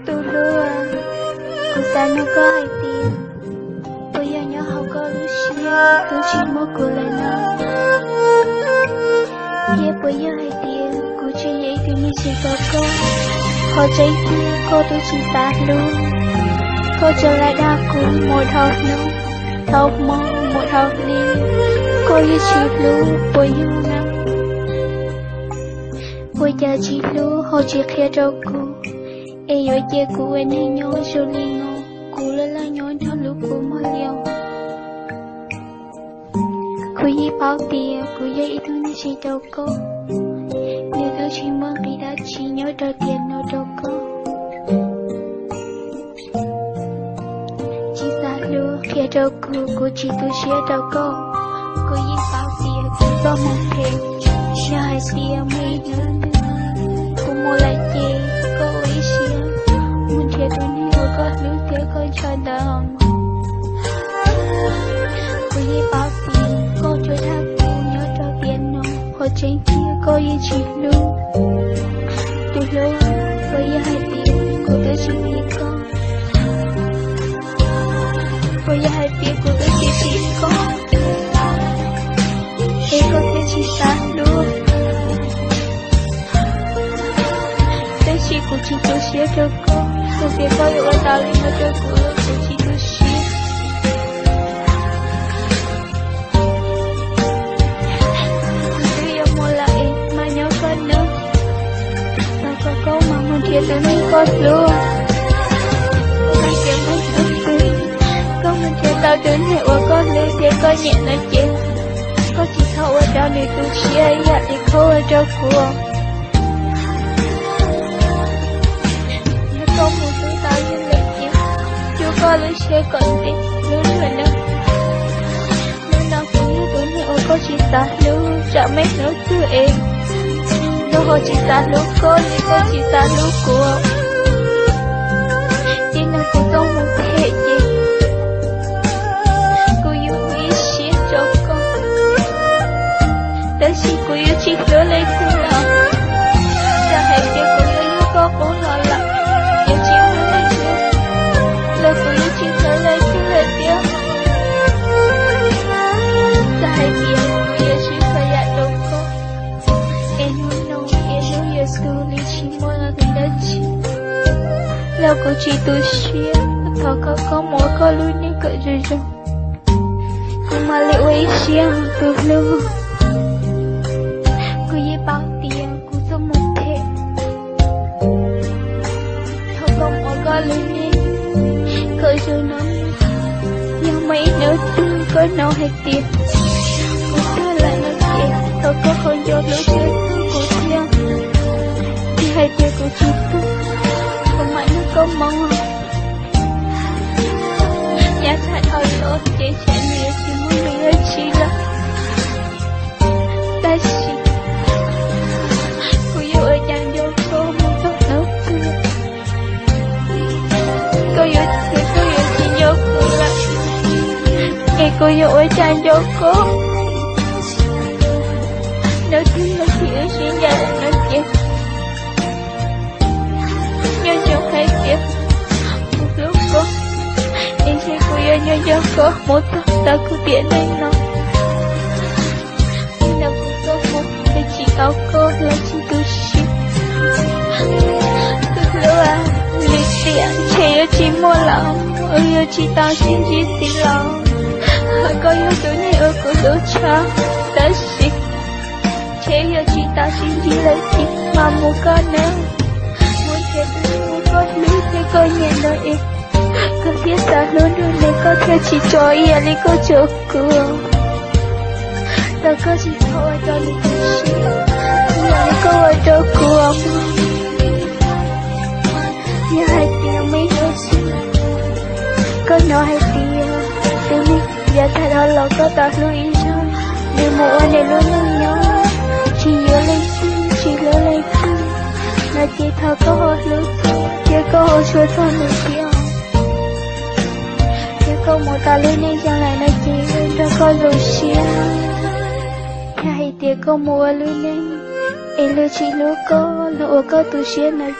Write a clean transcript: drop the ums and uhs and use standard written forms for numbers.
Tôi lừa cô ta nó có hai tiền. Bây giờ nhớ học có lúc xưa tôi chỉ muốn cô lại nó. Yeah, bây giờ hai tiền cô chỉ vậy tôi như chỉ có cô. Họ cháy kia cô tôi chỉ ta luôn. Cô trở lại đa cũng một học nữa. Học mong một học đi. Cô như chỉ luôn bây giờ nào. Bây giờ chỉ luôn họ chỉ kia cho cô. Ê yo che cô anh hay nhớ cho liên ngô. Cô là nhớ theo lúc cô mới liều. Cô yi bao tiền cô dây tôi như chỉ đâu cô. Nếu tôi chỉ mong đi đã chỉ nhớ cho tiền nó đâu cô. Chỉ xa luôn kia đâu cô chỉ tôi sẽ đâu cô. Cô yi bao tiền cô có một thêm. Sẽ hai tiền mấy nữa. Cô mua lại chê cô ý xìa. Muốn thiệt tôi nếu có lúc kia có cho đồng. Cô yi bao tiền cô cho thác cô nhớ cho tiền nó. Họ trên kia cô yi chỉ luôn. Tôi luôn cô yi hai tiền cô tới chỉ biết con. Cô yi hai tiền cô tới chỉ con. Ê cô tới chỉ ta luôn. Tới chỉ cô chỉ tôi xía cho cô. Cô biết có yêu ở tao lên cho cô chỉ tôi xía. Tôi yêu một lại mà nhớ con nữa. Tao có câu mà muốn thiệt tôi nên có luôn. Mai kia mới thức tôi. Có mình thiệt tao đến hệ ở con lưu thiệt có nhẹ nói chuyện. Có chỉ thâu ở đó nếu tôi xía dạ thì khâu ở đó của. Có một thứ tao như lấy chứ. Chú có lúc xe còn đi. Lúc rồi nữa. Lúc nào cũng như tôi hiểu có chỉ ta lúc. Chả mấy nữa cứ em. Lúc họ chỉ ta lúc có. Nhưng có chỉ ta lúc của. Chỉ nào cũng có một thể gì. Cô yêu quý xế cho con. Tới khi cô yêu chỉ lỡ lấy cô lòng. Ra hãy cho cô yêu lúc có cố lo lắng. Lời của yêu chỉ thở lời khi lời tiếng. Đã hai tiếng của yêu chỉ phải dạ đâu có. Em muốn nông em yêu yêu sư lý chỉ muốn là người đất chỉ. Lời của chị tôi xuyên. Thọ có mỗi có lưu nên cỡ rồi rồi. Nhưng mà liệu ấy xuyên từ lưu. Cô yi bao tiền của tôi một thể. Thọ có mỗi có lưu nên khởi rồi nó. Nhưng mấy nữa tôi có nào hay tiền. Cô tôi lại nói tiền. Tôi có không cho lối chơi tôi của thiên. Thì hay tiền của chị tôi. Còn mãi nó có mong không. Nhà thật hơi tốt. Chế trẻ nhiều chỉ muốn mình ơi chi là. Ta xì. Cô yêu ở chàng vô cô muốn tốt nữa tôi. Cô yêu chị vô cô là. Nghe cô yêu ở chàng vô cô. Nói tiếng là chị ở xin nhà là nói chuyện. Nhớ trong hai việc. Một lúc cô. Em sẽ cô yêu nhớ cho cô. Một thật ta cứ tiện lên nó. Nhưng nào cũng có một. Để chỉ có cô là chị tôi xin. Tôi lưu lý tiện chế yêu chỉ mua lòng. Yêu chỉ tao xin chỉ xin lòng. Hỏi có yêu tôi này ở cô đô cha. Ta xin. Chế yêu chỉ tao xin chỉ lấy chị. Mà mua con nữa. Muốn chết muốn có lý thế có nhẹ nơi em. Có thiết xa luôn rồi nên có thể chỉ cho yêu lý có chỗ cửa. Tao có chỉ thôi cho lý có xin. Nhà lý có ở chỗ cửa. Nhà hai tiếng mấy đứa xin. Có nói hai tiếng. Tôi biết giờ thật đó là có ta lưu ý cho. Vì mùa này luôn luôn nhớ. Chỉ nhớ lên xin, chỉ nhớ lên xin. Là chỉ thơ có hồ lưu xin. Chỉ có hồ chúa thơ nổi tiếng. Chỉ có một ta lưu nên chẳng lại là chỉ ra có lưu xin. Hai tiếng có mùa lưu nên. Em lưu chỉ lưu có, lưu có tu xin này.